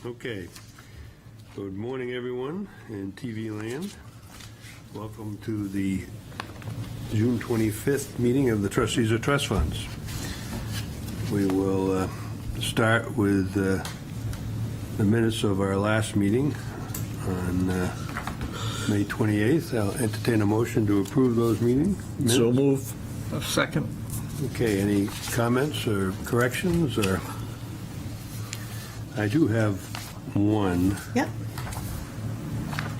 Okay. Good morning, everyone in TV land. Welcome to the June 25th meeting of the Trustees of Trust Funds. We will start with the minutes of our last meeting on May 28th. I'll entertain a motion to approve those minutes. So move. A second. Okay, any comments or corrections? Or I do have one, Yep.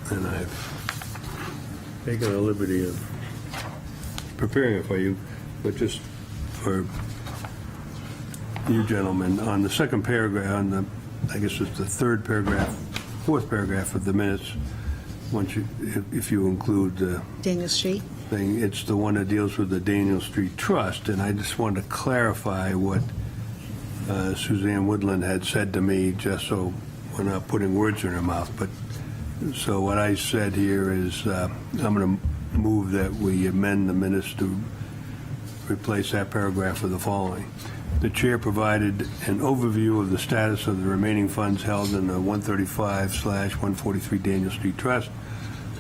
and I've taken a liberty of preparing it for you, but just for you gentlemen, on the second paragraph, on the, I guess it's the third paragraph, fourth paragraph of the minutes, once you, if you include the Daniel Street. thing, it's the one that deals with the Daniel Street Trust, and I just wanted to clarify what Suzanne Woodland had said to me, just so we're not putting words in her mouth. But so what I said here is I'm going to move that we amend the minutes to replace that paragraph with the following. The chair provided an overview of the status of the remaining funds held in the 135/143 Daniel Street Trust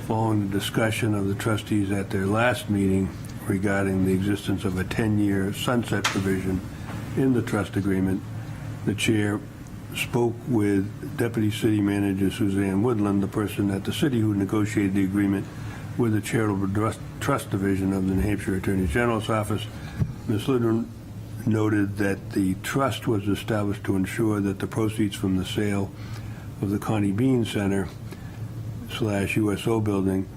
following the discussion of the trustees at their last meeting regarding the existence of a 10-year sunset provision in the trust agreement. The chair spoke with Deputy City Manager Suzanne Woodland, the person at the city who negotiated the agreement with the Charitable Trust Division of the New Hampshire Attorney General's Office. Ms. Woodland noted that the trust was established to ensure that the proceeds from the sale of the Connie Bean Center / USO building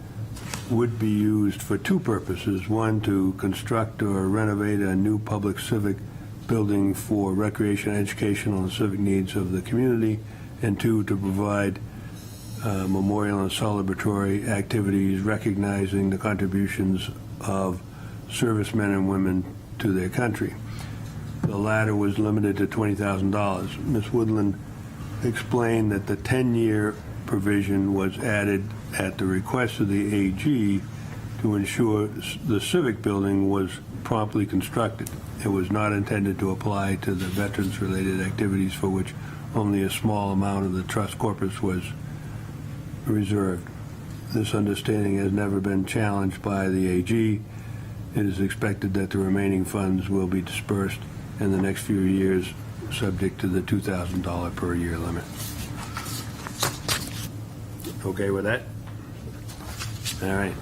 would be used for two purposes. One, to construct or renovate a new public civic building for recreation, educational, and civic needs of the community, and two, to provide memorial and celebratory activities recognizing the contributions of servicemen and women to their country. The latter was limited to $20,000. Ms. Woodland explained that the 10-year provision was added at the request of the AG to ensure the civic building was promptly constructed. It was not intended to apply to the veterans-related activities for which only a small amount of the trust corpus was reserved. This understanding has never been challenged by the AG. It is expected that the remaining funds will be dispersed in the next few years, subject to the $2,000 per year limit. Okay with that? All right.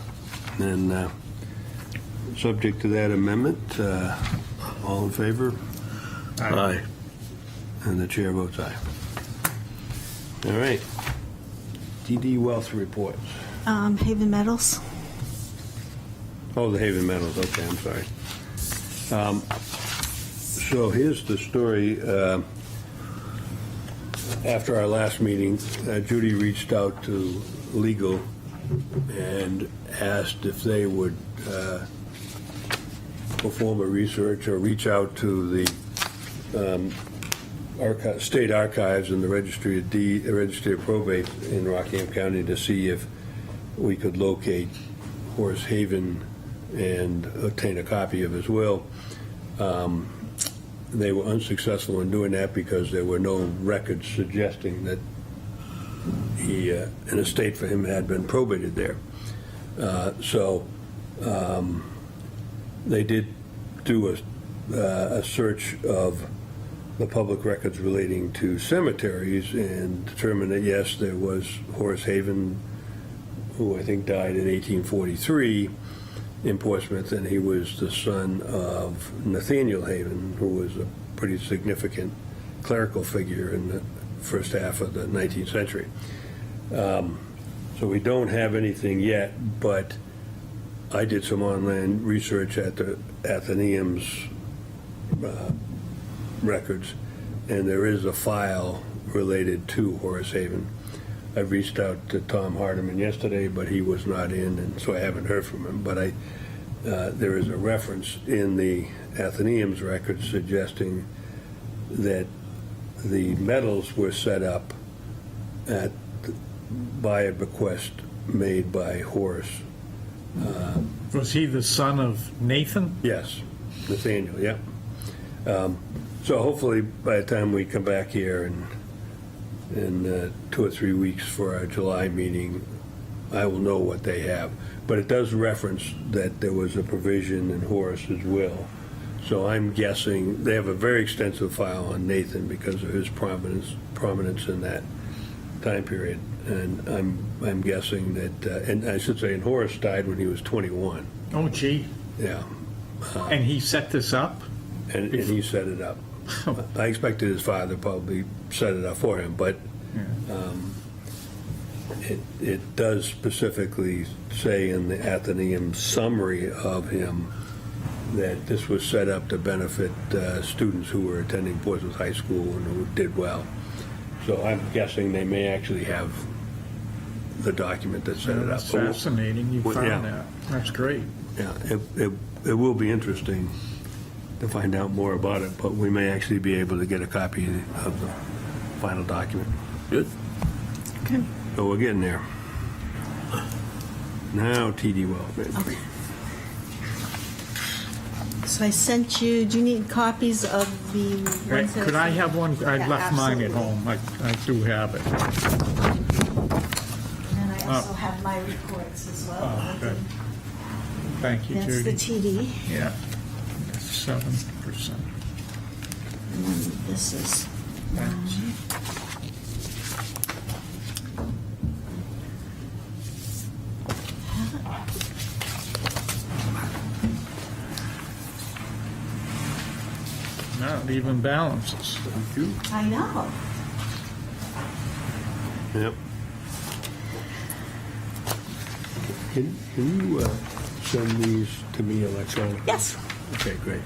Then, subject to that amendment, all in favor? Aye. And the chair votes aye. All right. DD Wealth reports. Haven Metals. Oh, the Haven Metals. Okay, I'm sorry. So here's the story. After our last meeting, Judy reached out to legal and asked if they would perform a research or reach out to the state archives and the registry of probate in Rockingham County to see if we could locate Horace Haven and obtain a copy of his will. They were unsuccessful in doing that because there were no records suggesting that an estate for him had been probated there. So they did do a search of the public records relating to cemeteries and determined that, yes, there was Horace Haven, who I think died in 1843 in Portsmouth, and he was the son of Nathaniel Haven, who was a pretty significant clerical figure in the first half of the 19th century. So we don't have anything yet, but I did some online research at the Athenaeum's records, and there is a file related to Horace Haven. I reached out to Tom Hardiman yesterday, but he was not in, and so I haven't heard from him. But there is a reference in the Athenaeum's records suggesting that the medals were set up by a bequest made by Horace. Was he the son of Nathan? Yes, Nathaniel, yeah. So hopefully by the time we come back here and in 2 or 3 weeks for our July meeting, I will know what they have. But it does reference that there was a provision in Horace's will. So I'm guessing, they have a very extensive file on Nathan because of his prominence in that time period. And I'm guessing that, and I should say, and Horace died when he was 21. Oh, gee. Yeah. And he set this up? And he set it up. I expected his father probably set it up for him, but it does specifically say in the Athenaeum summary of him that this was set up to benefit students who were attending Portsmouth High School and who did well. So I'm guessing they may actually have the document that set it up. That's fascinating. You Well, found yeah. that. That's great. Yeah, it will be interesting to find out more about it, but we may actually be able to get a copy of the final document. Good. Okay. So we're getting there. Now TD Well. Okay. So I sent you, do you need copies of the Right, ones that could I have one? I Yeah, left mine at absolutely. home. I do have it. And I also have my reports as well. Oh, good. Thank you, That's the Judy. TD, Yeah, 7%. and then this is Thanks. Now it even balances. Thank you. I know. Yep. Can you send these to me electronically? Yes. Okay, great.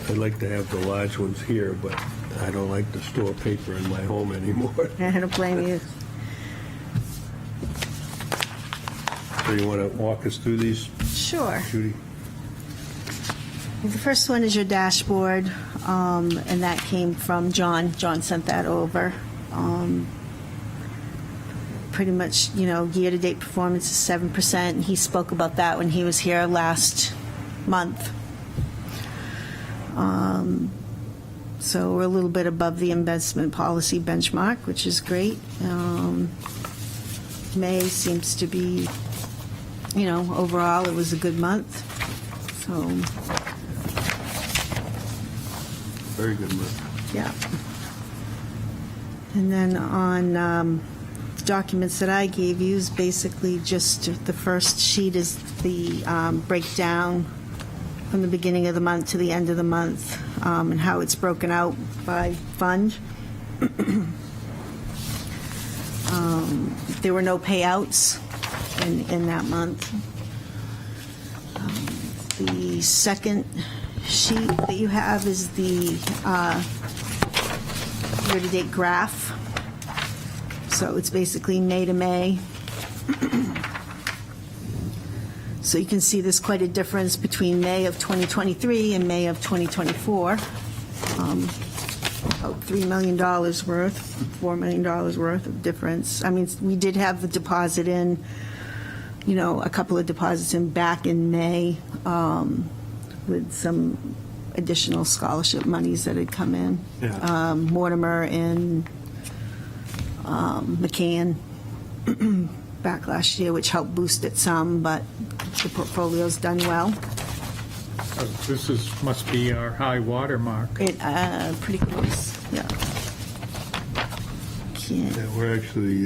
I'd like to have the large ones here, but I don't like to store paper in my home anymore. I don't blame you. So you want to walk us through these, Sure. Judy? The first one is your dashboard, and that came from John. John sent that over. Pretty much, year-to-date performance is 7%, and he spoke about that when he was here last month. So we're a little bit above the investment policy benchmark, which is great. May seems to be, overall, it was a good month. So, Very good month. yeah. And then on documents that I gave you is basically just the first sheet is the breakdown from the beginning of the month to the end of the month, and how it's broken out by fund. There were no payouts in that month. The second sheet that you have is the year-to-date graph. So it's basically May to May. So you can see there's quite a difference between May of 2023 and May of 2024. About $3 million worth, $4 million worth of difference. I mean, we did have the deposit in, a couple of deposits in back in May with some additional scholarship monies that had come in. Yeah. Mortimer and McCann back last year, which helped boost it some, but the portfolio's done well. This must be our high water mark. It, pretty close, yeah. Can't- Yeah, we're actually,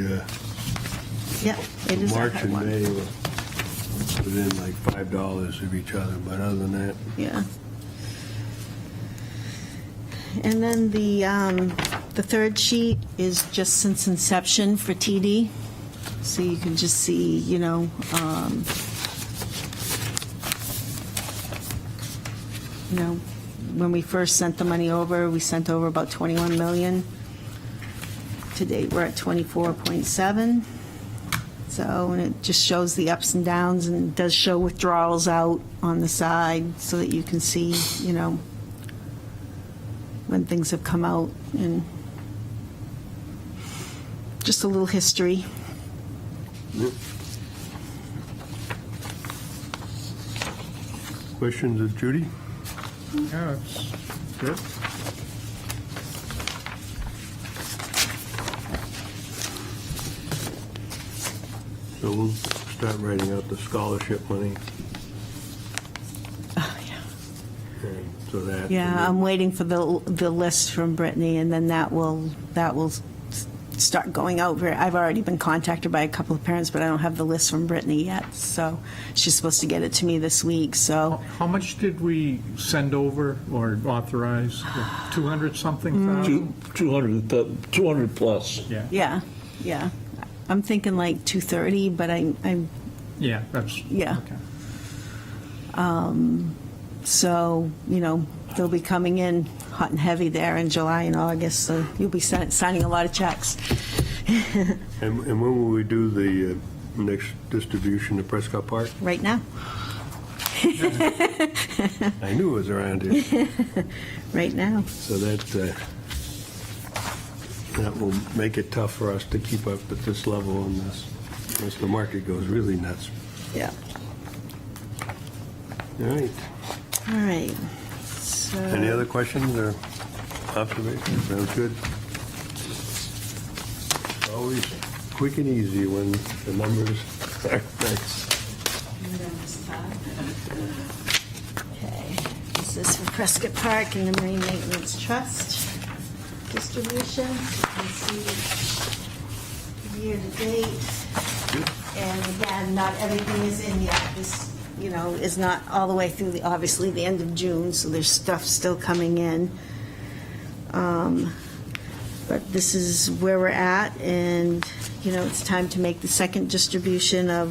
Yeah, it is. a March high and one. May were within like $5 of each other, but other than that, Yeah. And then the third sheet is just since inception for TD. So you can just see, when we first sent the money over, we sent over about 21 million. To date, we're at 24.7. So, and it just shows the ups and downs, and does show withdrawals out on the side so that you can see, when things have come out, and just a little history. questions of Judy? Yeah, it's good. So we'll start writing out the scholarship money. Oh, yeah. And so that. Yeah, I'm waiting for the list from Brittany, and then that will start going out. I've already been contacted by a couple of parents, but I don't have the list from Brittany yet, so she's supposed to get it to me this week, so. How much did we send over or authorize? 200-something thousand? 200 plus. Yeah. Yeah. I'm thinking like 230, but I'm Yeah, that's. Yeah. Okay. so, they'll be coming in hot and heavy there in July and August, so you'll be signing a lot of checks. And when will we do the next distribution to Prescott Park? Right now. I knew it was around here. Right now. So that will make it tough for us to keep up at this level unless the market goes really nuts. Yeah. All right. All right. So. Any other questions or observations? Sounds good. Always quick and easy when the numbers are nice. Okay. This is for Prescott Park and the Marine Maintenance Trust distribution. You can see year-to-date. And again, not everything is in yet. This, is not all the way through obviously the end of June, so there's stuff still coming in. But this is where we're at, and, it's time to make the second distribution of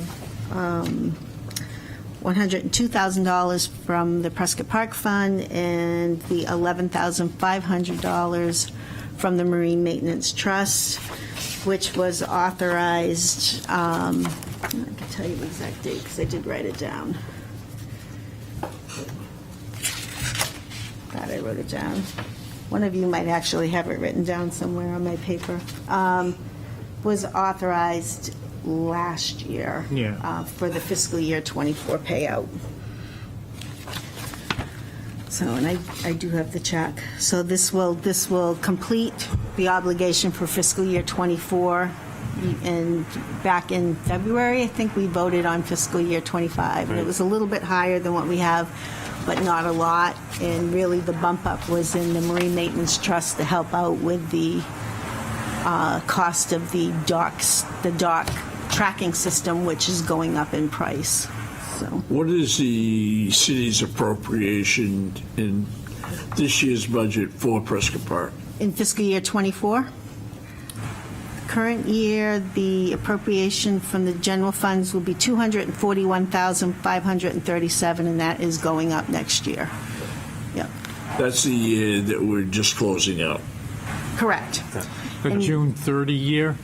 $102,000 from the Prescott Park Fund and the $11,500 from the Marine Maintenance Trust, which was authorized, I can tell you the exact date because I did write it down. Glad I wrote it down. One of you might actually have it written down somewhere on my paper. Was authorized last year. Yeah. For the fiscal year '24 payout. So, and I do have the check. So this will complete the obligation for fiscal year '24. And back in February, I think we voted on fiscal year '25. And it was a little bit higher than what we have, but not a lot. And really, the bump up was in the Marine Maintenance Trust to help out with the cost of the dock tracking system, which is going up in price. So What is the city's appropriation in this year's budget for Prescott Park? in fiscal year '24, current year, the appropriation from the general funds will be $241,537, and that is going up next year. Yep, That's the year that we're just closing out. correct. The And- June 30 year,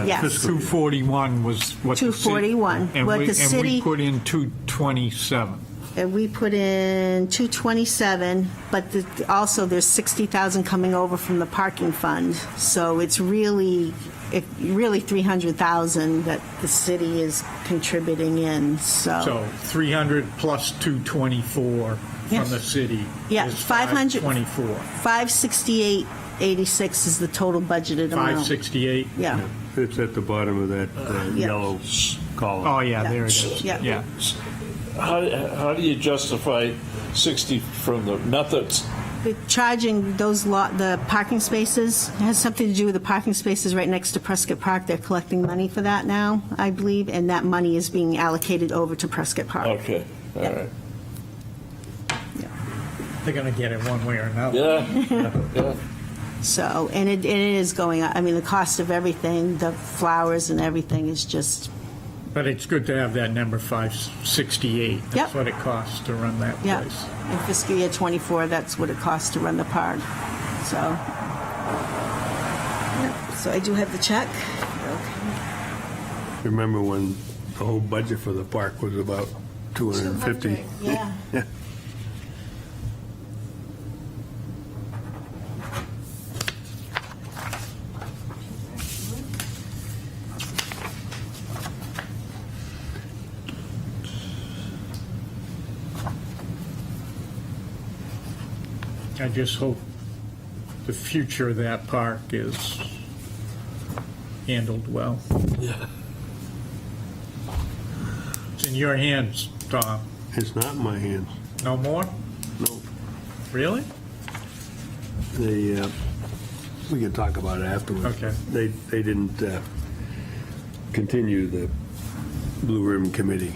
Yes. Fiscal year. 241 was what the city. 241. And What we, the and city- we put in 227. And we put in 227, but also there's 60,000 coming over from the parking fund. So it's really 300,000 that the city is contributing in, So 300 plus 224 Yes. from the city. Yeah, is 500. 524. 568.86 is the total budgeted amount. 568? Yeah, It's at the bottom of that Yeah. yellow column. Oh, yeah, there it is. Yeah. Yeah. How do you justify 60 from the methods? the charging the parking spaces, it has something to do with the parking spaces right next to Prescott Park. They're collecting money for that now, I believe, and that money is being allocated over to Prescott Park. Okay, all right. They're going to get it one way or another. Yeah. So, and it is going up. I mean, the cost of everything, the flowers and everything is just, But it's good to have that number 568. That's Yep. what it costs to run that yeah. place. In fiscal year '24, that's what it costs to run the park. So, yeah. So I do have the check. Remember when the whole budget for the park was about 250? 200, yeah. Yeah. I just hope the future of that park is handled well. Yeah. It's in your hands, Tom. It's not in my hands. No more? No. Really? They, we can talk about it afterwards. Okay. They didn't continue the Blue Ribbon Committee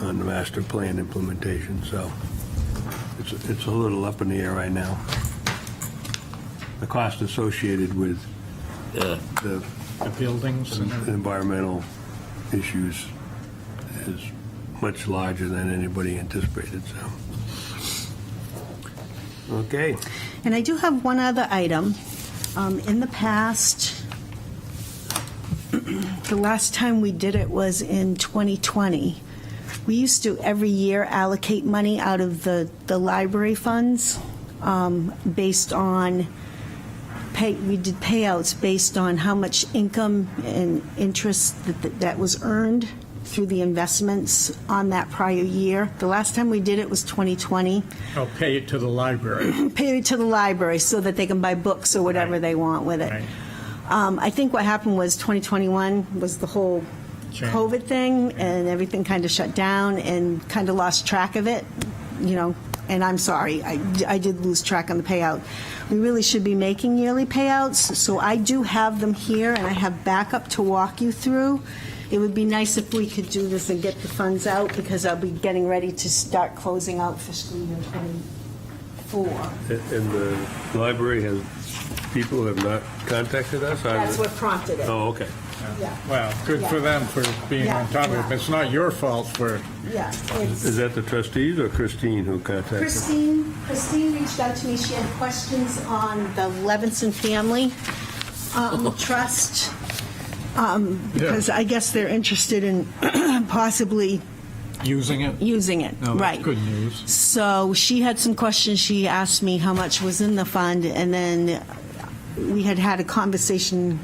on the master plan implementation, so it's a little up in the air right now. The cost associated with the The buildings and everything? environmental issues is much larger than anybody anticipated, so. Okay. And I do have one other item. In the past, the last time we did it was in 2020. We used to every year allocate money out of the library funds based on, we did payouts based on how much income and interest that was earned through the investments on that prior year. The last time we did it was 2020. Oh, pay it to the library. Pay it to the library so that they can buy books or whatever Right. they want with it. Right. I think what happened was 2021 was the whole Change. COVID thing, and everything kind of shut down and kind of lost track of it, and I'm sorry, I did lose track on the payout. We really should be making yearly payouts, so I do have them here, and I have backup to walk you through. It would be nice if we could do this and get the funds out, because I'll be getting ready to start closing out fiscal year '24. And the library has, people have not contacted us? That's what prompted it. Oh, okay. Yeah. Well, good for them for being on top of it. It's not your fault for, Yeah, it's... Is that the trustees or Christine who contacted? Christine reached out to me. She had questions on the Levinson Family Trust, because I guess they're interested in possibly using it. using it. No, Right. that's good news. So she had some questions. She asked me how much was in the fund, and then we had a conversation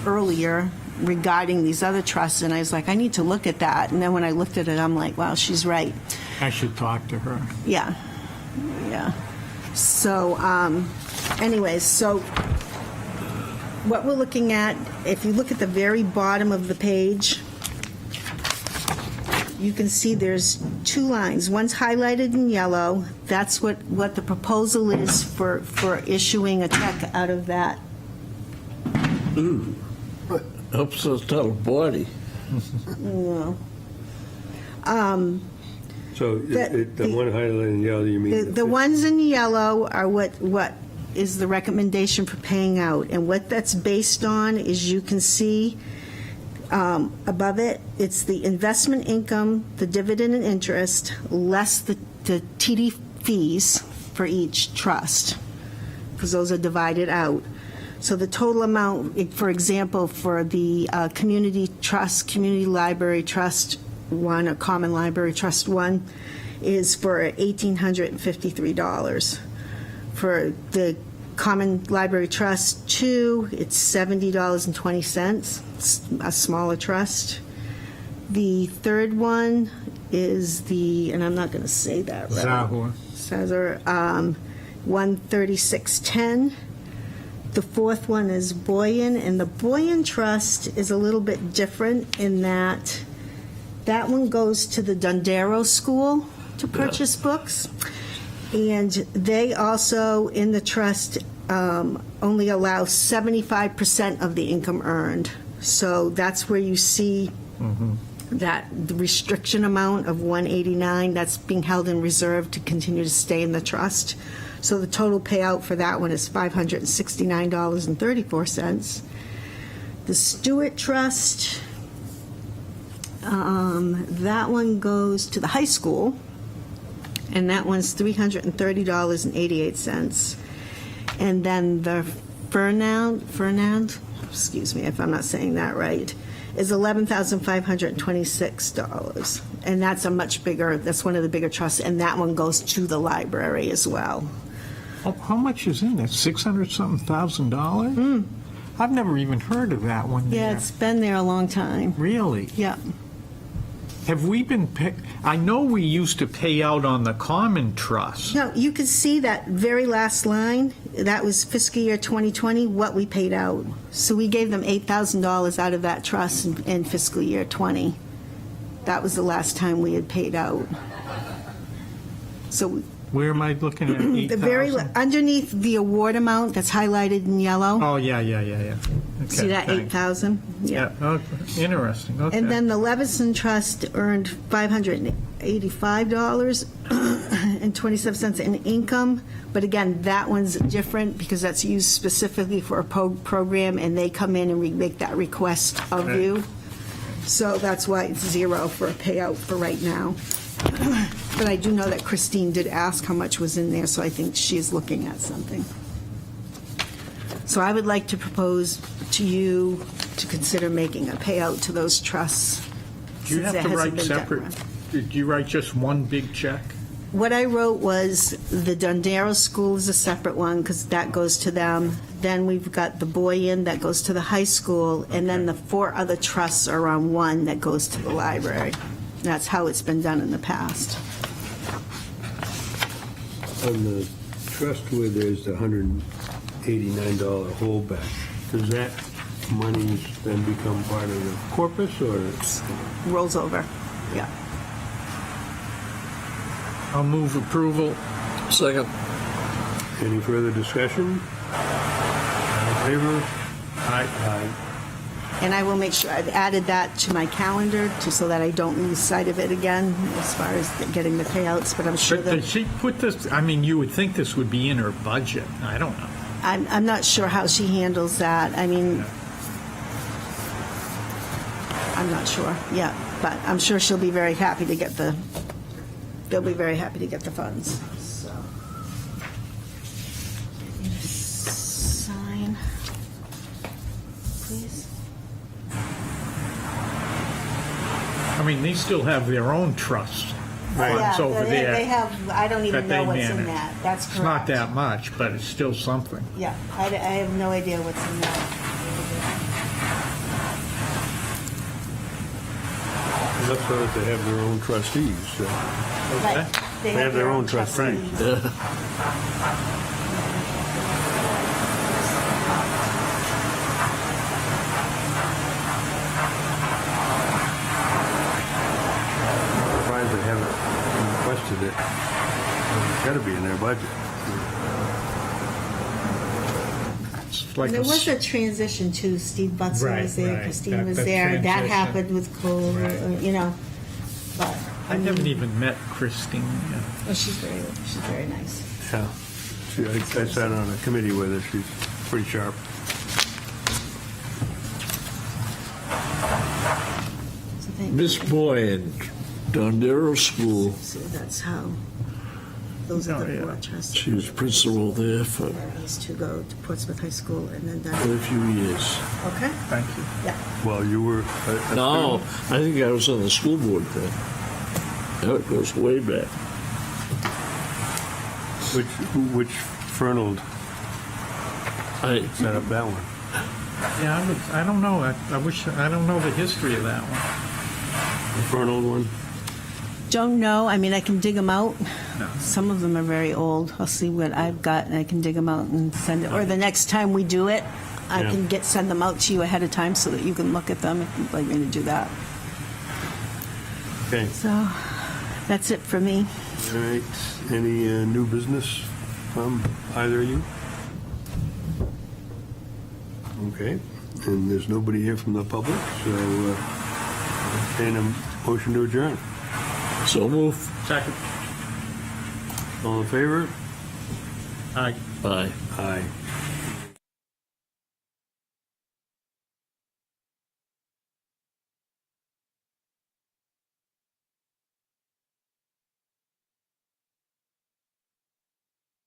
earlier regarding these other trusts, and I was like, I need to look at that. And then when I looked at it, I'm like, wow, she's right. I should talk to her. Yeah, yeah. So, anyways, so what we're looking at, if you look at the very bottom of the page, you can see there's two lines. One's highlighted in yellow. That's what the proposal is for issuing a check out of that. Helps us tell the body. No. So the one highlighted in yellow, you mean? The ones in yellow are what is the recommendation for paying out. And what that's based on is, you can see above it, it's the investment income, the dividend and interest, less the TD fees for each trust, because those are divided out. So the total amount, for example, for the community trust, community library trust one, or common library trust one, is for $1,853. For the common library trust two, it's $70.20. It's a smaller trust. The third one is and I'm not going to say that right. Zahor. Sazor, 136.10. The fourth one is Boyan, and the Boyan Trust is a little bit different in that one goes to the Dondero School to purchase books, and they also, in the trust, only allow 75% of the income earned. So that's where you see that the restriction amount of $189, that's being held in reserve to continue to stay in the trust. So the total payout for that one is $569.34. The Stewart Trust, that one goes to the high school, and that one's $330.88. And then the Fernand, excuse me if I'm not saying that right, is $11,526. And that's that's one of the bigger trusts, and that one goes to the library as well. How much is in that? $600,000? I've never even heard of that one. Yeah, there. it's been there a long time. Really? Yeah. Have we been I know we used to pay out on the common trust. No, you can see that very last line. That was fiscal year 2020, what we paid out. So we gave them $8,000 out of that trust in fiscal year 20. That was the last time we had paid out. So Where am I looking at? the very, 8,000? underneath the award amount that's highlighted in yellow, Oh, yeah. Okay, see that thanks. 8,000? Yeah, okay, interesting, okay. And then the Levison Trust earned $585.27 in income, but again, that one's different because that's used specifically for a program, and they come in and make that request of Okay. you. So that's why it's zero for a payout for right now. But I do know that Christine did ask how much was in there, so I think she's looking at something. So I would like to propose to you to consider making a payout to those trusts. Do you since have it to hasn't write been done separate, right. did you write just one big check? What I wrote was the Dondero School is a separate one because that goes to them. Then we've got the Boyan that goes to the high school, and then the 4 other trusts are on one that goes to the library. That's how it's been done in the past. On the trust where there's the $189 holdback, does that money then become part of the corpus, or? Rolls over, yeah. I'll move approval. Second. Any further discussion? All in favor? Aye. Aye. And I will make sure I've added that to my calendar so that I don't lose sight of it again as far as getting the payouts, but I'm sure But that. did she put this, I mean, you would think this would be in her budget. I don't know. I'm not sure how she handles that. I mean, I'm not sure, yeah, but I'm sure she'll be very happy to get they'll be very happy to get the funds, so. Sign, please. I mean, they still have their own trust funds Yeah, over they there. have, I don't even that know they what's in manage. that, that's It's not correct. that much, but it's still something. Yeah, I have no idea what's in that. That's so that they have their own trustees, so. Right, They have their own trustees. Surprised they haven't requested it. It's got to be in their budget. It's like There a was s- a transition too. Steve Butzer Right, was there, right. Christine was That there. That transition. happened with Cole, Right. you know. But I haven't even met Christine yet. oh, she's very nice. Yeah. I sat on a committee with her. She's pretty sharp. So thank Miss you. Boyd, Dondero School. So that's how. Those are Oh, the yeah. 4 trusts. She was principal there for Used to go to Portsmouth High School and then quite that. a few years. Okay. Thank you. Yeah. Well, you were. No, I think I was on the school board then. That goes way back. Which Fernald I, set up that one? Yeah, I don't know. I don't know the history of that one. The Fernald one? Don't know. I mean, I can dig them out. No. Some of them are very old. I'll see what I've got, and I can dig them out and send it. Or the next time we do it, I Yeah. can send them out to you ahead of time so that you can look at them if you'd like me to do that. Okay. So that's it for me. All right. Any new business from either of you? Okay. And there's nobody here from the public, so entertain a motion to adjourn. so move. Second. All in favor? Aye. Aye. Aye.